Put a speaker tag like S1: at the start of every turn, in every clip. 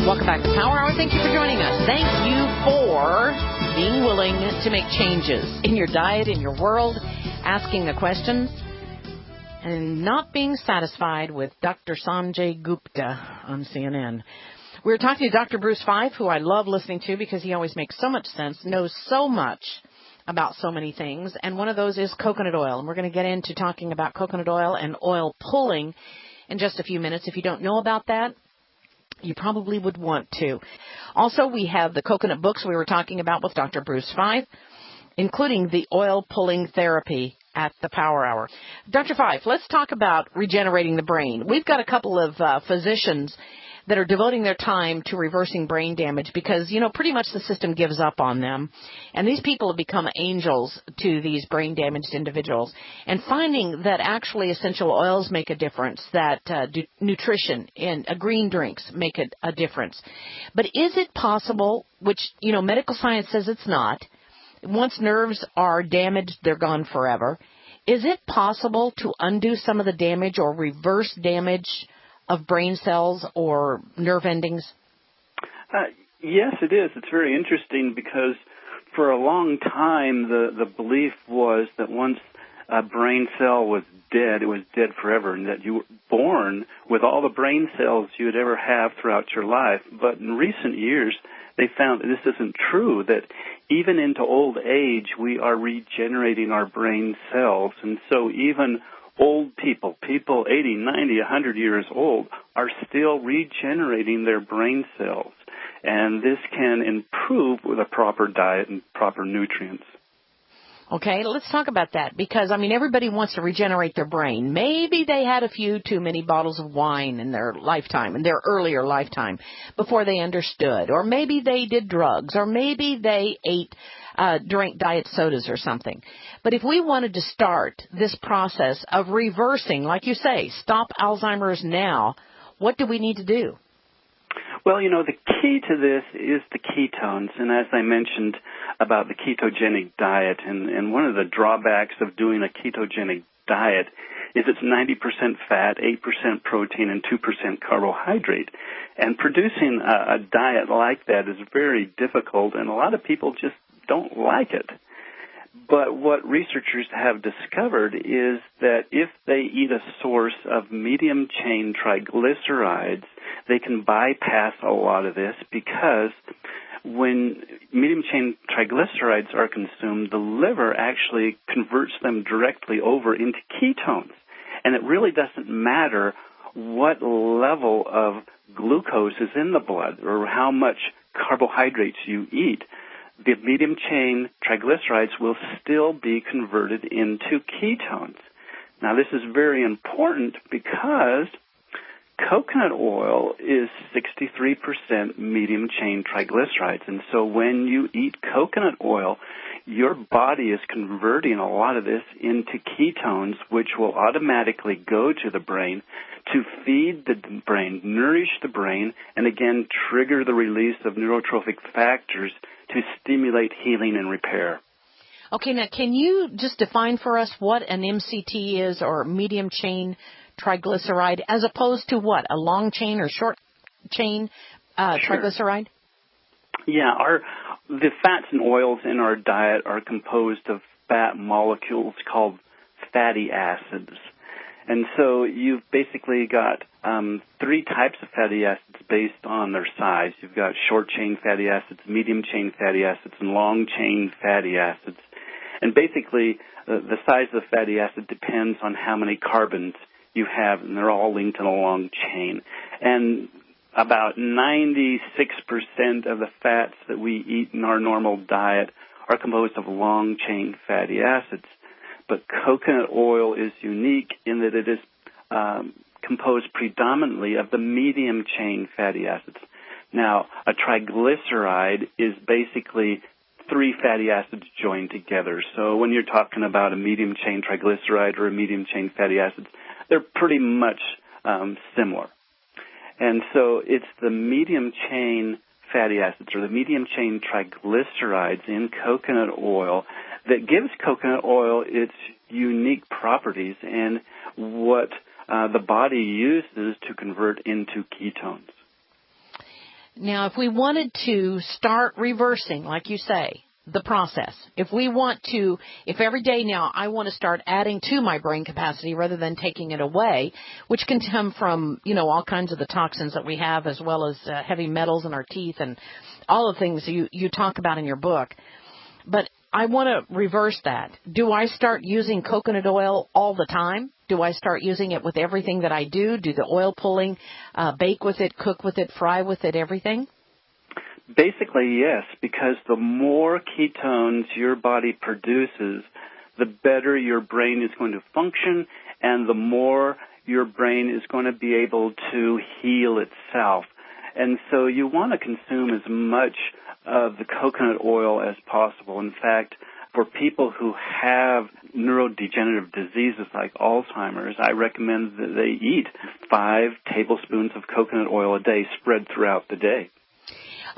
S1: Welcome back to Power Hour. Thank you for joining us. Thank you for being willing to make changes in your diet, in your world, asking the questions, and not being satisfied with Dr. Sanjay Gupta on CNN. We were talking to Dr. Bruce Fife, who I love listening to because he always makes so much sense, knows so much about so many things, and one of those is coconut oil. And we're going to get into talking about coconut oil and oil pulling in just a few minutes. If you don't know about that, you probably would want to. Also, we have the coconut books we were talking about with Dr. Bruce Fife, including the oil pulling therapy at the Power Hour. Dr. Fife, let's talk about regenerating the brain. We've got a couple of physicians that are devoting their time to reversing brain damage because, pretty much the system gives up on them. And these people have become angels to these brain damaged individuals. And finding that actually essential oils make a difference, that nutrition and green drinks make a difference. But is it possible, which, medical science says it's not, once nerves are damaged, they're gone forever. Is it possible to undo some of the damage or reverse damage of brain cells or nerve endings?
S2: Yes, it is. It's very interesting because for a long time the belief was that once a brain cell was dead, it was dead forever, and that you were born with all the brain cells you would ever have throughout your life. But in recent years, they found that this isn't true, that even into old age, we are regenerating our brain cells. And so even old people 80, 90, 100 years old, are still regenerating their brain cells. And this can improve with a proper diet and proper nutrients.
S1: Okay, let's talk about that because, everybody wants to regenerate their brain. Maybe they had a few too many bottles of wine in their lifetime, in their earlier lifetime, before they understood. Or maybe they did drugs, or maybe they drank diet sodas or something. But if we wanted to start this process of reversing, like you say, stop Alzheimer's now, what do we need to do?
S2: Well, the key to this is the ketones, and as I mentioned about the ketogenic diet, and one of the drawbacks of doing a ketogenic diet is it's 90% fat, 8% protein, and 2% carbohydrate. And producing a diet like that is very difficult, and a lot of people just don't like it. But what researchers have discovered is that if they eat a source of medium-chain triglycerides, they can bypass a lot of this because when medium-chain triglycerides are consumed, the liver actually converts them directly over into ketones. And it really doesn't matter what level of glucose is in the blood or how much carbohydrates you eat. The medium-chain triglycerides will still be converted into ketones. Now, this is very important because coconut oil is 63% medium-chain triglycerides. And so when you eat coconut oil, your body is converting a lot of this into ketones, which will automatically go to the brain to feed the brain, nourish the brain, and again trigger the release of neurotrophic factors to stimulate healing and repair.
S1: Okay, now can you just define for us what an MCT is, or medium chain triglyceride, as opposed to what, a long chain or short chain triglyceride?
S2: Yeah, the fats and oils in our diet are composed of fat molecules called fatty acids. And so you've basically got three types of fatty acids based on their size. You've got short-chain fatty acids, medium-chain fatty acids, and long-chain fatty acids. And basically, the size of the fatty acid depends on how many carbons you have, and they're all linked in a long chain. And about 96% of the fats that we eat in our normal diet are composed of long-chain fatty acids. But coconut oil is unique in that it is composed predominantly of the medium-chain fatty acids. Now, a triglyceride is basically three fatty acids joined together. So when you're talking about a medium-chain triglyceride or a medium-chain fatty acids, they're pretty much similar. And so it's the medium-chain fatty acids or the medium-chain triglycerides in coconut oil that gives coconut oil its unique properties and what the body uses to convert into ketones.
S1: Now, if we wanted to start reversing, like you say, the process, if every day now I want to start adding to my brain capacity rather than taking it away, which can come from, all kinds of the toxins that we have, as well as heavy metals in our teeth and all the things you talk about in your book. But I want to reverse that. Do I start using coconut oil all the time? Do I start using it with everything that I do? Do the oil pulling, bake with it, cook with it, fry with it, everything?
S2: Basically, yes, because the more ketones your body produces, the better your brain is going to function, and the more your brain is going to be able to heal itself. And so you want to consume as much of the coconut oil as possible. In fact, for people who have neurodegenerative diseases like Alzheimer's, I recommend that they eat 5 tablespoons of coconut oil a day spread throughout the day.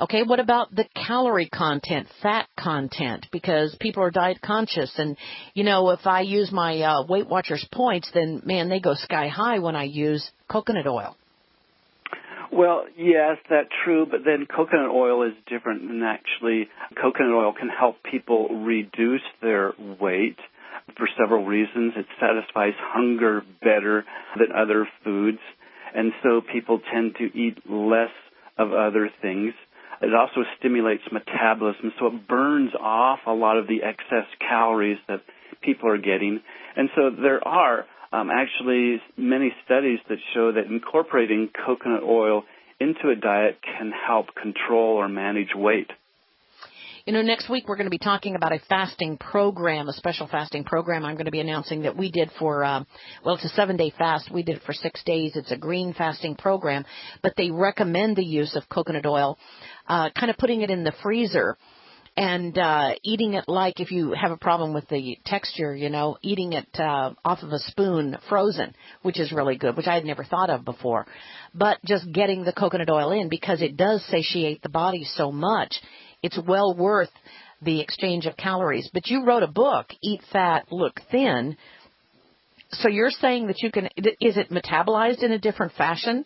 S1: Okay, what about the calorie content, fat content? Because people are diet conscious, and, if I use my Weight Watchers points, then, man, they go sky high when I use coconut oil.
S2: Well, yes, that's true, but then coconut oil is different, and actually coconut oil can help people reduce their weight for several reasons. It satisfies hunger better than other foods, and so people tend to eat less of other things. It also stimulates metabolism, so it burns off a lot of the excess calories that people are getting. And so there are actually many studies that show that incorporating coconut oil into a diet can help control or manage weight.
S1: Next week we're going to be talking about a fasting program, a special fasting program I'm going to be announcing that we did for, it's a 7-day fast. We did it for 6 days. It's a green fasting program, but they recommend the use of coconut oil, kind of putting it in the freezer and eating it like, if you have a problem with the texture, eating it off of a spoon frozen, which is really good, which I had never thought of before. But just getting the coconut oil in, because it does satiate the body so much, it's well worth the exchange of calories. But you wrote a book, Eat Fat, Look Thin. So you're saying that is it metabolized in a different fashion?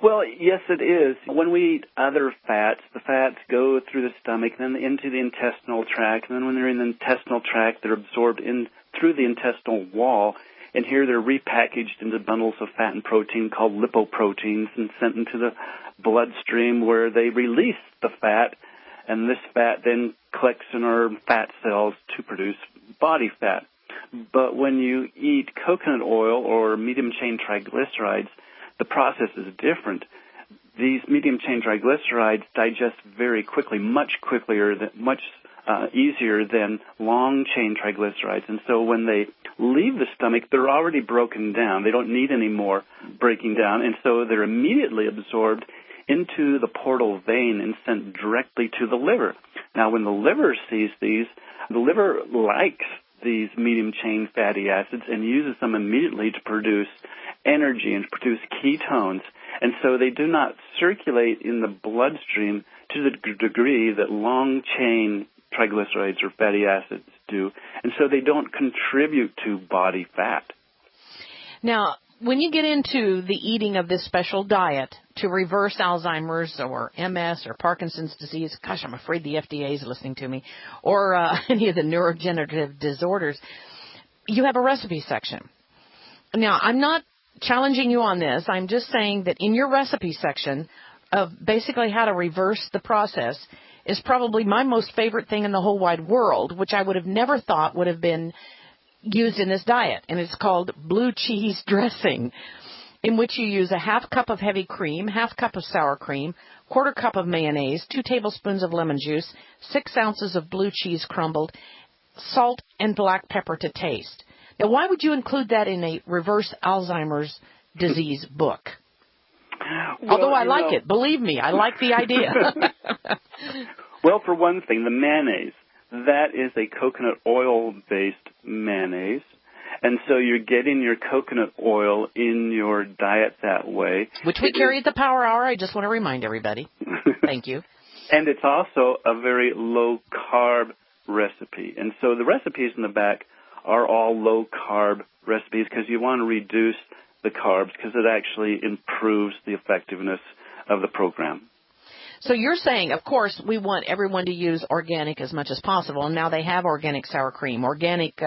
S2: Well, yes, it is. When we eat other fats, the fats go through the stomach, then into the intestinal tract, and then when they're in the intestinal tract, they're absorbed in through the intestinal wall, and here they're repackaged into bundles of fat and protein called lipoproteins and sent into the bloodstream where they release the fat, and this fat then collects in our fat cells to produce body fat. But when you eat coconut oil or medium-chain triglycerides, the process is different. These medium-chain triglycerides digest very quickly, much easier than long-chain triglycerides. And so when they leave the stomach, they're already broken down. They don't need any more breaking down, and so they're immediately absorbed into the portal vein and sent directly to the liver. Now, when the liver sees these, the liver likes these medium-chain fatty acids and uses them immediately to produce energy and to produce ketones. And so they do not circulate in the bloodstream to the degree that long-chain triglycerides or fatty acids do. And so they don't contribute to body fat. Now, when you get into the eating of this special diet to reverse Alzheimer's or MS or Parkinson's disease, gosh, I'm afraid the FDA is listening to me, or any of the neurodegenerative disorders, you have a recipe section. Now, I'm not challenging you on this. I'm just saying that in your recipe section of basically how to reverse the process is probably my most favorite thing in the whole wide world, which I would have never thought would have been used in this diet, and it's called blue cheese dressing, in which you use a half cup of heavy cream, half cup of sour cream, quarter cup of mayonnaise, 2 tablespoons of lemon juice, 6 ounces of blue cheese crumbled, salt and black pepper to taste. Now, why would you include that in a reverse Alzheimer's disease book? Well, although I like it. Believe me, I like the idea. Well, for one thing, the mayonnaise. That is a coconut oil-based mayonnaise, and so you're getting your coconut oil in your diet that way. Which we carry at the Power Hour. I just want to remind everybody. Thank you. And it's also a very low-carb recipe. And so the recipes in the back are all low-carb recipes because you want to reduce the carbs because it actually improves the effectiveness of the program.
S1: So you're saying, of course, we want everyone to use organic as much as possible. And now they have organic sour cream, organic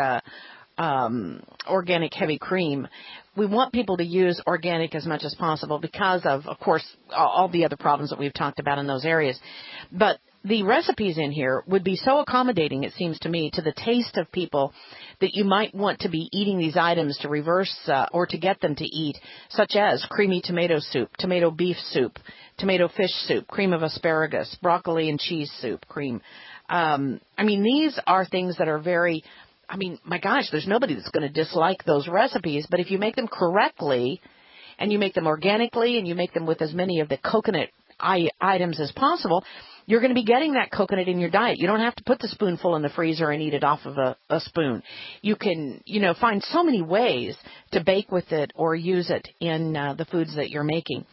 S1: heavy cream. We want people to use organic as much as possible because of course, all the other problems that we've talked about in those areas. But the recipes in here would be so accommodating, it seems to me, to the taste of people that you might want to be eating these items to reverse or to get them to eat, such as creamy tomato soup, tomato beef soup, tomato fish soup, cream of asparagus, broccoli and cheese soup, cream. These are things that are very, my gosh, there's nobody that's going to dislike those recipes, but if you make them correctly and you make them organically and you make them with as many of the coconut items as possible, you're going to be getting that coconut in your diet. You don't have to put the spoonful in the freezer and eat it off of a spoon. You can, find so many ways to bake with it or use it in the foods that you're making.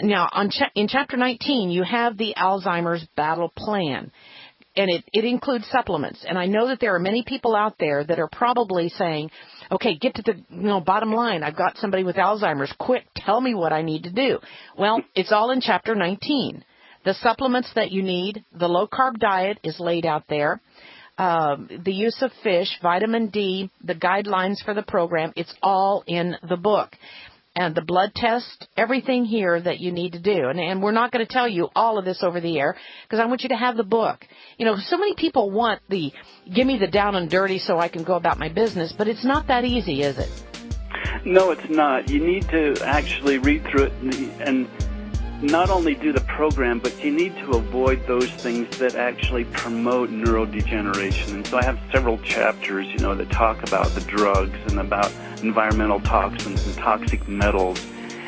S1: Now, in Chapter 19, you have the Alzheimer's Battle Plan. And it includes supplements. And I know that there are many people out there that are probably saying, okay, get to the bottom line. I've got somebody with Alzheimer's. Quick, tell me what I need to do. Well, it's all in Chapter 19. The supplements that you need, the low-carb diet is laid out there. The use of fish, vitamin D, the guidelines for the program, it's all in the book. And the blood test, everything here that you need to do. And we're not going to tell you all of this over the air because I want you to have the book. So many people want give me the down and dirty so I can go about my business, but it's not that easy, is it?
S2: No, it's not. You need to actually read through it and not only do the program, but you need to avoid those things that actually promote neurodegeneration. And so I have several chapters, that talk about the drugs and about environmental toxins and toxic metals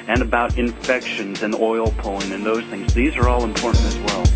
S2: and about infections and oil pulling and those things. These are all important as well.